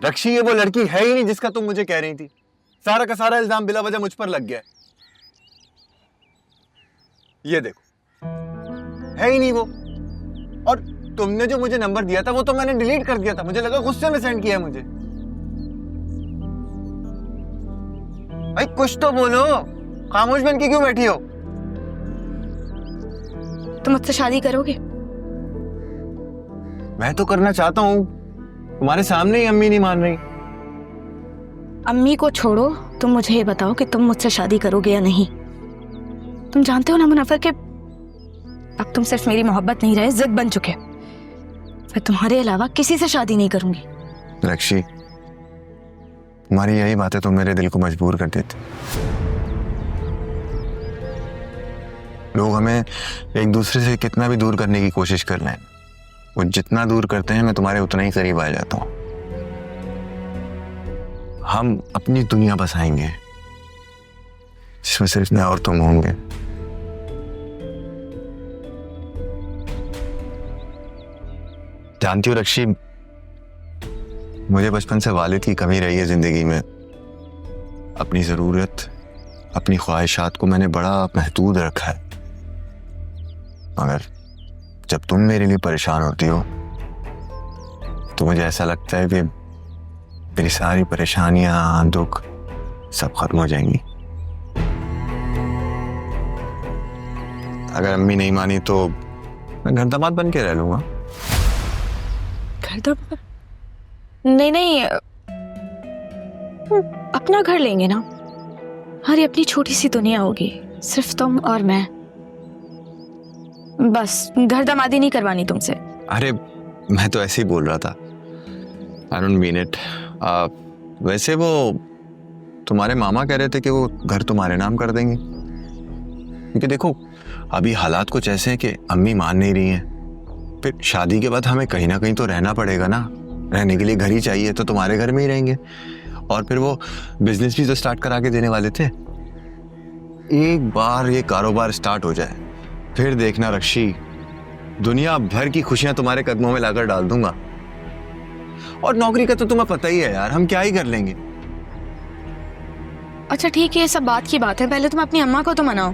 रक्षी ये वो लड़की है ही नहीं जिसका तुम मुझे कह रही थी। सारा का सारा इल्जाम बिला वजह मुझ पर लग गया है। ये देखो, है ही नहीं वो। और तुमने जो मुझे नंबर दिया था वो तो मैंने डिलीट कर दिया था, मुझे लगा गुस्से में सेंड किया है मुझे। भाई कुछ तो बोलो, खामोश बन के क्यों बैठी हो? तुम मुझसे शादी करोगे? मैं तो करना चाहता हूँ, तुम्हारे सामने ही अम्मी नहीं मान रही। अम्मी को छोड़ो, तुम मुझे ये बताओ कि तुम मुझसे शादी करोगे या नहीं। तुम जानते हो ना मुनव्वर के अब तुम सिर्फ मेरी मोहब्बत नहीं रहे, जिद बन चुके। मैं तुम्हारे अलावा किसी से शादी नहीं करूंगी। रक्षी, तुम्हारी यही बातें तो मेरे दिल को मजबूर कर देती। लोग हमें एक दूसरे से कितना भी दूर करने की कोशिश कर लें, वो जितना दूर करते हैं मैं तुम्हारे उतना ही करीब आ जाता हूं। हम अपनी दुनिया बसाएंगे जिसमें सिर्फ मैं और तुम होंगे। जानती हो रक्षी, मुझे बचपन से वालिद की कमी रही है जिंदगी में। अपनी जरूरत, अपनी ख्वाहिशात को मैंने बड़ा महदूद रखा है, मगर जब तुम मेरे लिए परेशान होती हो तो मुझे ऐसा लगता है कि मेरी सारी परेशानियां, दुख सब खत्म हो जाएंगी। अगर अम्मी नहीं मानी तो मैं घर दामाद बन के रह लूंगा। घर दामाद? नहीं नहीं, अपना घर लेंगे ना। हमारी अपनी छोटी सी दुनिया होगी, सिर्फ तुम और मैं। बस घर दामादी नहीं करवानी तुमसे। अरे मैं तो ऐसे ही बोल रहा था, I don't mean it। वैसे वो तुम्हारे मामा कह रहे थे कि वो घर तुम्हारे नाम कर देंगे, क्योंकि देखो अभी हालात कुछ ऐसे हैं कि अम्मी मान नहीं रही हैं। फिर शादी के बाद हमें कहीं ना कहीं तो रहना पड़ेगा ना, रहने के लिए घर ही चाहिए, तो तुम्हारे घर में ही रहेंगे। और फिर वो बिजनेस भी तो स्टार्ट करा के देने वाले थे। एक बार ये कारोबार स्टार्ट हो जाए फिर देखना रक्षी, दुनिया भर की खुशियां तुम्हारे कदमों में लाकर डाल दूंगा। और नौकरी का तो तुम्हें पता ही है यार, हम क्या ही कर लेंगे। अच्छा ठीक है, ये सब बात की बात है, पहले तुम अपनी अम्मा को तो मनाओ।